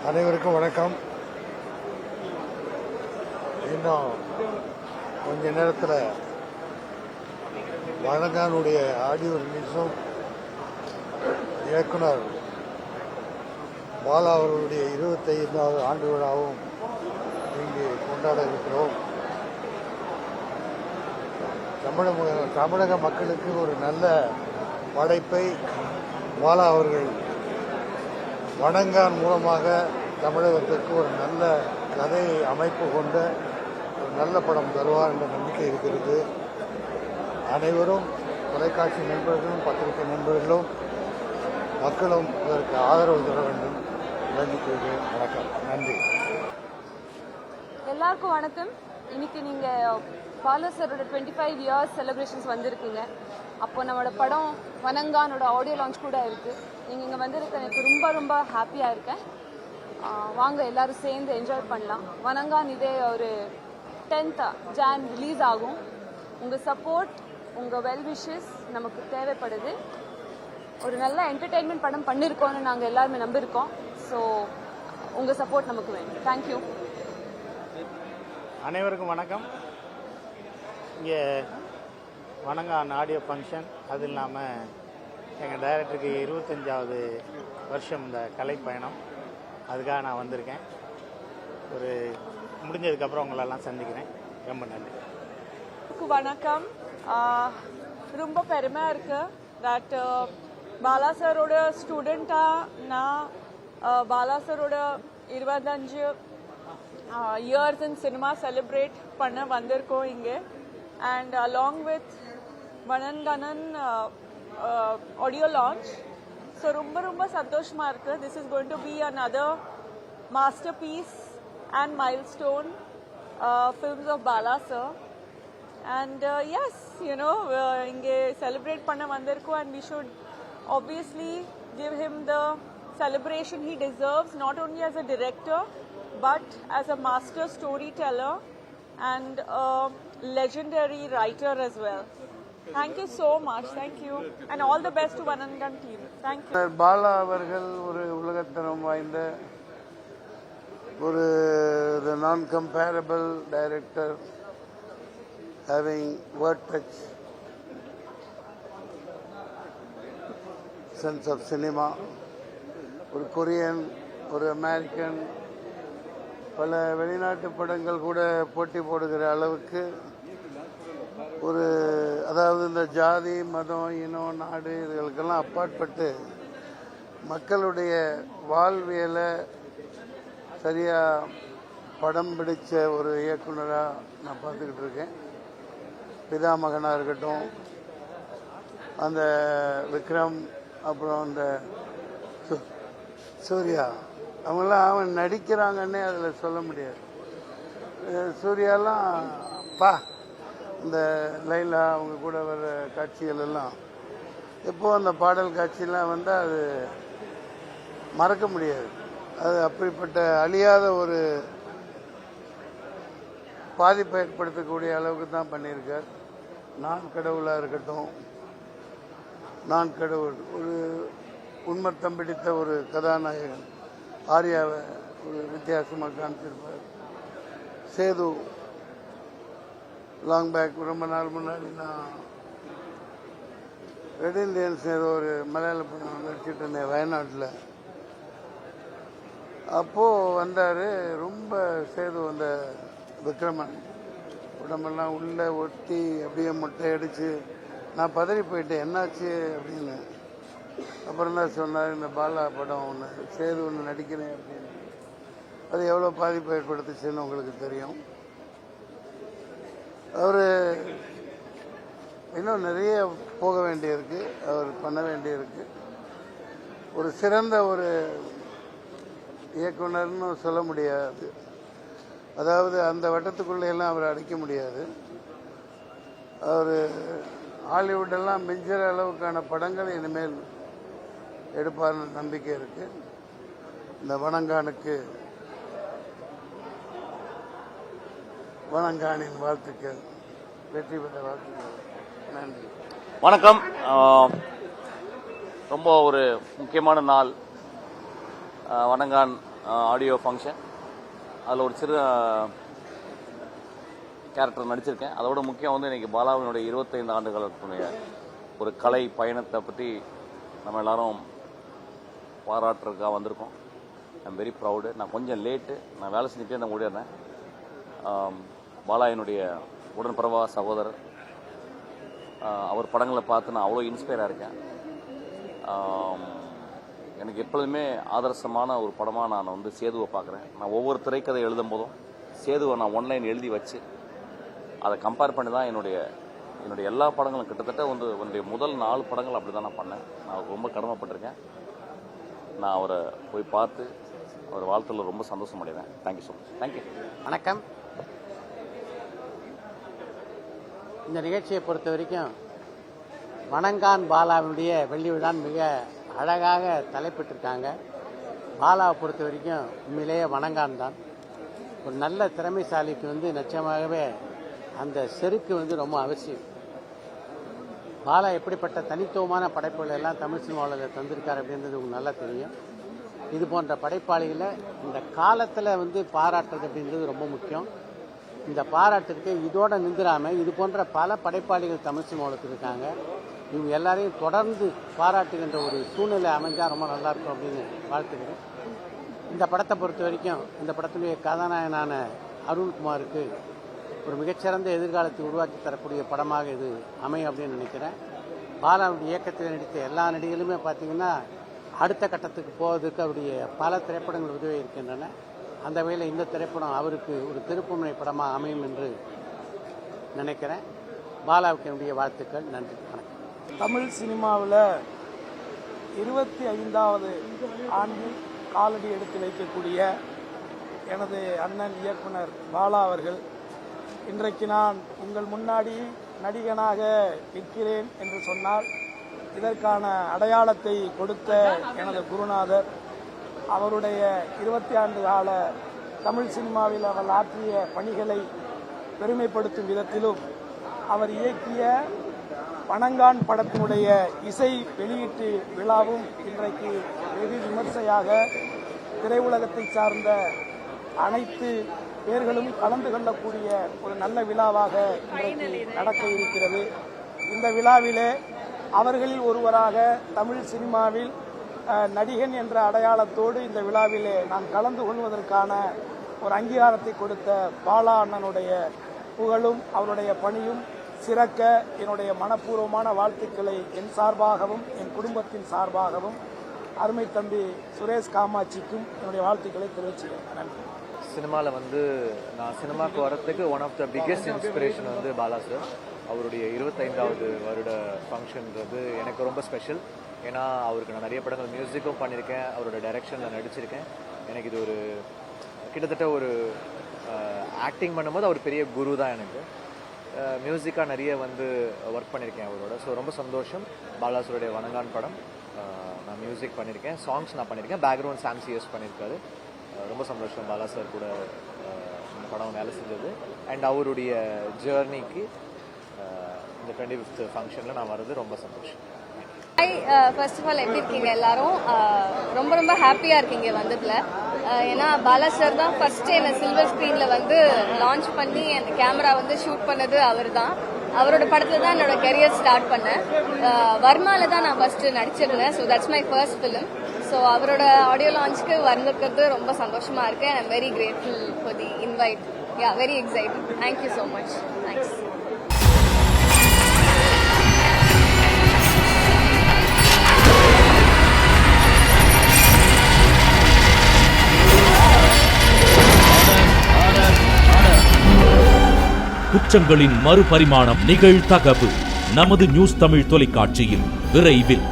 அனைவருக்கும் வணக்கம். இன்னும் கொஞ்ச நேரத்தில் வணங்கானுடைய ஆடியோ ரிலீஸும் இயக்குனர் பாலா அவர்களுடைய 25வது ஆண்டு விழாவும் இங்கு கொண்டாட இருக்கிறோம். தமிழக மக்களுக்கு ஒரு நல்ல படைப்பை பாலா அவர்கள் வணங்கான் மூலமாக தமிழகத்திற்கு ஒரு நல்ல கதை அமைப்பு கொண்ட ஒரு நல்ல படம் தருவார் என்ற நம்பிக்கை இருக்கிறது. அனைவரும் தொலைக்காட்சி நண்பர்களும் பத்திரிகை நண்பர்களும் மக்களும் இதற்கு ஆதரவு தர வேண்டும் வேண்டிக் கொள்கிறேன். வணக்கம், நன்றி. எல்லாருக்கும் வணக்கம். இன்னைக்கு நீங்கள் பாலா சாரோட 25 இயர்ஸ் செலிப்ரேஷன்ஸ் வந்திருக்கீங்க. அப்போ நம்மளோட படம் வணங்கானோட ஆடியோ லான்ச் கூட இருக்குது. நீங்கள் இங்கே வந்திருக்க எனக்கு ரொம்ப ரொம்ப ஹாப்பியாக இருக்கேன். வாங்க எல்லாரும் சேர்ந்து என்ஜாய் பண்ணலாம். வணங்கான் இதே ஒரு 10th Jan ரிலீஸ் ஆகும். உங்கள் சப்போர்ட், உங்கள் வெல் விஷஸ் நமக்கு தேவைப்படுது. ஒரு நல்ல என்டர்டெயின்மெண்ட் படம் பண்ணியிருக்கோன்னு நாங்கள் எல்லாருமே நம்பியிருக்கோம். ஸோ உங்கள் சப்போர்ட் நமக்கு வேணும். தேங்க்யூ. அனைவருக்கும் வணக்கம். இங்கே வணங்கான் ஆடியோ ஃபங்க்ஷன், அது இல்லாமல் எங்கள் டைரக்டருக்கு 25வது வருஷம் இந்த கலை பயணம், அதுக்காக நான் வந்திருக்கேன். ஒரு முடிஞ்சதுக்கப்புறம் உங்களெல்லாம் சந்திக்கிறேன். ரொம்ப நன்றி. வணக்கம். ரொம்ப பெருமையாக இருக்கு தட் பாலா சாரோட ஸ்டூடெண்ட்டாக நான் பாலா சாரோட 25 இயர்ஸ் இன் சினிமா செலிப்ரேட் பண்ண வந்திருக்கோம் இங்கே. And along with Vanangaan audio launch. So ரொம்ப ரொம்ப சந்தோஷமாக இருக்குது. This is going to be another masterpiece and milestone films of Bala sir. And yes, இங்கே செலிப்ரேட் பண்ண வந்திருக்கோம். And we should obviously give him the celebration he deserves, not only as a director but as a master storyteller and a legendary writer as well. Thank you so much. Thank you. And all the best to Vanangan team. Thank you. Bala அவர்கள் ஒரு உலகத்தரம் வாய்ந்த ஒரு நான் comparable director, having word touch, sense of cinema. ஒரு Korean, ஒரு American, பல வெளிநாட்டு படங்கள் கூட போட்டி போடுகிற அளவுக்கு ஒரு, அதாவது இந்த ஜாதி, மதம், இனம், நாடு இதுகளுக்கெல்லாம் அப்பாற்பட்டு மக்களுடைய வாழ்வியலை சரியாக படம் பிடிச்ச ஒரு இயக்குனராக நான் பார்த்துக்கிட்டு இருக்கேன். பிதாமகனாக இருக்கட்டும், அந்த விக்ரம், அப்புறம் அந்த சூர்யா, அவங்களாம் அவன் நடிக்கிறாங்கன்னே அதில் சொல்ல முடியாது. சூர்யாலாம் இந்த லைலா அவங்க கூட வர காட்சிகள் எல்லாம் எப்போ அந்த பாடல் காட்சியெல்லாம் வந்தால் அது மறக்க முடியாது. அது அப்படிப்பட்ட அழியாத ஒரு பாதிப்பை ஏற்படுத்தக்கூடிய அளவுக்கு தான் பண்ணியிருக்கார். நான் கடவுளாக இருக்கட்டும், நான் கடவுள், ஒரு உண்மத்தம் பிடித்த ஒரு கதாநாயகன் ஆர்யாவை ஒரு வித்தியாசமாக காமிச்சிருப்பார். சேது லாங் பேக், ரொம்ப நாள் முன்னாடி நான் ரெட் இண்டியன்ஸ் ஏதோ ஒரு மலையாள படம் நடிச்சிட்டு இருந்தேன் வயநாட்டில். அப்போது வந்தார். ரொம்ப சேது அந்த விக்ரமன் உடம்பெல்லாம் உள்ளே ஒட்டி அப்படியே முட்டை அடித்து நான் பதறி போயிட்டேன், என்னாச்சு அப்படின்னு. அப்புறம் தான் சொன்னார், இந்த பாலா படம் ஒன்று சேது ஒன்று நடிக்கிறேன் அப்படின்னு. அது எவ்வளோ பாதிப்பு ஏற்படுத்துச்சுன்னு உங்களுக்கு தெரியும். அவர் இன்னும் நிறைய போக வேண்டியிருக்கு, அவர் பண்ண வேண்டியிருக்கு. ஒரு சிறந்த ஒரு இயக்குனர்னு சொல்ல முடியாது. அதாவது அந்த வட்டத்துக்குள்ளேயெல்லாம் அவர் அடிக்க முடியாது. அவர் ஹாலிவுட்டெல்லாம் மிஞ்சுற அளவுக்கான படங்கள் இனிமேல் எடுப்பார்னு நம்பிக்கை இருக்கு. இந்த வணங்கானுக்கு வணங்கானின் வாழ்த்துக்கள், வெற்றி பெற்ற வாழ்த்துக்கள். நன்றி. வணக்கம். ரொம்ப ஒரு முக்கியமான நாள். Vanangaan audio function. அதில் ஒரு சிறு கேரக்டர் நடிச்சிருக்கேன். அதோட முக்கியம் வந்து இன்றைக்கி பாலாவினுடைய 25 ஆண்டுகளுடைய ஒரு கலை பயணத்தை பற்றி நம்ம எல்லாரும் பாராட்டுறதுக்காக வந்திருக்கோம். I'm very proud. நான் கொஞ்சம் லேட்டு, நான் வேலை செஞ்சுட்டே நான் ஓடிடுறேன். பாலா என்னுடைய உடன்பிறவா சகோதரர். அவர் படங்களை பார்த்து நான் அவ்வளோ இன்ஸ்பயராக இருக்கேன். எனக்கு எப்பொழுதுமே ஆதர்சமான ஒரு படமாக நான் வந்து சேதுவை பார்க்குறேன். நான் ஒவ்வொரு திரைக்கதை எழுதும் போதும் சேதுவை நான் ஒன்லைன் எழுதி வச்சு அதை கம்பேர் பண்ணி தான் என்னுடைய எல்லா படங்களும் கிட்டத்தட்ட வந்து என்னுடைய முதல் 4 படங்கள் அப்படி தான் நான் பண்ணேன். நான் ரொம்ப கடமைப்பட்டிருக்கேன். நான் அவரை போய் பார்த்து அவர் வாழ்த்துல ரொம்ப சந்தோஷம் அடைகிறேன். Thank you so much. தேங்க்யூ. வணக்கம். இந்த நிகழ்ச்சியை பொறுத்த வரைக்கும் வணங்கான் பாலாவினுடைய வெள்ளி விழான் மிக அழகாக தலைப்பிட்டிருக்காங்க. பாலாவை பொறுத்த வரைக்கும் உண்மையிலேயே வணங்கான் தான். ஒரு நல்ல திறமைசாலிக்கு வந்து நிச்சயமாகவே அந்த செருக்கு வந்து ரொம்ப அவசியம். பாலா எப்படிப்பட்ட தனித்துவமான படைப்புகள் எல்லாம் தமிழ் சினிமாவில் தந்திருக்கார் அப்படின்றது உங்களுக்கு நல்லா தெரியும். இது போன்ற படைப்பாளிகளை இந்த காலத்தில் வந்து பாராட்டுறது அப்படின்றது ரொம்ப முக்கியம். இந்த பாராட்டுக்கு இதோட நின்றுடாமல் இது போன்ற பல படைப்பாளிகள் தமிழ் சினிமாவில் இருக்காங்க. இவங்க எல்லாரையும் தொடர்ந்து பாராட்டுகின்ற ஒரு சூழ்நிலை அமைஞ்சால் ரொம்ப நல்லாயிருக்கும் அப்படின்னு வாழ்த்துக்கிறேன். இந்த படத்தை பொறுத்த வரைக்கும் இந்த படத்துடைய கதாநாயகனான அருண்குமாருக்கு ஒரு மிகச்சிறந்த எதிர்காலத்தை உருவாக்கி தரக்கூடிய படமாக இது அமையும் அப்படின்னு நினைக்கிறேன். பாலாவுடைய இயக்கத்தில் நடித்த எல்லா நடிகளுமே பார்த்தீங்கன்னா அடுத்த கட்டத்துக்கு போவதற்கு அவருடைய பல திரைப்படங்கள் உதவி இருக்கின்றன. அந்த வகையில் இந்த திரைப்படம் அவருக்கு ஒரு திருப்புமுனை படமாக அமையும் என்று நினைக்கிறேன். பாலாவுக்கு என்னுடைய வாழ்த்துக்கள். நன்றி, வணக்கம். தமிழ் சினிமாவில் 25வது ஆண்டில் காலடி எடுத்து வைக்கக்கூடிய எனது அண்ணன் இயக்குனர் பாலா அவர்கள், இன்றைக்கு நான் உங்கள் முன்னாடி நடிகனாக நிற்கிறேன் என்று சொன்னால் இதற்கான அடையாளத்தை கொடுத்த எனது குருநாதர், அவருடைய 20 ஆண்டு கால தமிழ் சினிமாவில் அவர் ஆற்றிய பணிகளை பெருமைப்படுத்தும் விதத்திலும் அவர் இயக்கிய வணங்கான் படத்தினுடைய இசை வெளியீட்டு விழாவும் இன்றைக்கு வெகு விமர்சையாக திரையுலகத்தை சார்ந்த அனைத்து பேர்களும் கலந்து கொள்ளக்கூடிய ஒரு நல்ல விழாவாக இன்றைக்கு நடக்க இருக்கிறது. இந்த விழாவிலே அவர்களில் ஒருவராக தமிழ் சினிமாவில் நடிகன் என்ற அடையாளத்தோடு இந்த விழாவிலே நான் கலந்து கொள்வதற்கான ஒரு அங்கீகாரத்தை கொடுத்த பாலா அண்ணனுடைய புகழும் அவருடைய பணியும் சிறக்க என்னுடைய மனப்பூர்வமான வாழ்த்துக்களை என் சார்பாகவும் என் குடும்பத்தின் சார்பாகவும் அருமை தம்பி சுரேஷ் காமாட்சிக்கும் என்னுடைய வாழ்த்துக்களை தெரிவிச்சுக்கிறேன். நன்றி. சினிமாவில் வந்து நான் சினிமாவுக்கு வரத்துக்கு one of the biggest inspiration வந்து பாலா சார். அவருடைய 25வது வருட ஃபங்க்ஷன்றது எனக்கு ரொம்ப ஸ்பெஷல். ஏன்னா அவருக்கு நான் நிறைய படங்கள் மியூசிக்கும் பண்ணியிருக்கேன், அவரோட டைரக்ஷனில் நடிச்சிருக்கேன். எனக்கு இது ஒரு கிட்டத்தட்ட ஒரு ஆக்டிங் பண்ணும்போது அவர் பெரிய குரு தான். எனக்கு மியூசிக்காக நிறைய வந்து ஒர்க் பண்ணியிருக்கேன் அவரோட. ஸோ ரொம்ப சந்தோஷம். பாலாசருடைய வணங்கான் படம் நான் மியூசிக் பண்ணியிருக்கேன், சாங்ஸ் நான் பண்ணியிருக்கேன், பேக்ரவுண்ட் சாம் சிஎஸ் பண்ணியிருக்காரு. ரொம்ப சந்தோஷம் பாலா சார் கூட இந்த படம் வேலை செஞ்சது. அண்ட் அவருடைய ஜேர்னிக்கு இந்த 25th ஃபங்க்ஷனில் நான் வர்றது ரொம்ப சந்தோஷம். ஹாய், ஃபர்ஸ்ட் ஆஃப் ஆல் எப்படி இருக்கீங்க எல்லாரும்? ரொம்ப ரொம்ப ஹாப்பியாக இருக்கீங்க வந்ததில். ஏன்னா பாலா சார் தான் ஃபர்ஸ்ட் என்னை சில்வர் ஸ்க்ரீனில் வந்து லான்ச் பண்ணி அந்த கேமரா வந்து ஷூட் பண்ணது அவர் தான். அவரோட படத்தில் தான் என்னோட கெரியர் ஸ்டார்ட் பண்ணேன். வர்மாவில் தான் நான் ஃபர்ஸ்ட் நடிச்சிருந்தேன். So that's my first film. So அவரோட ஆடியோ லான்ச்சுக்கு வந்திருக்கிறது ரொம்ப சந்தோஷமா இருக்கு. I am very grateful for the invite. Ya, very excited. Thank you so much. Thanks. குற்றங்களின் மறுபரிமாணம் நிகழ்தகவு நமது நியூஸ் தமிழ் தொலைக்காட்சியில் விரைவில்.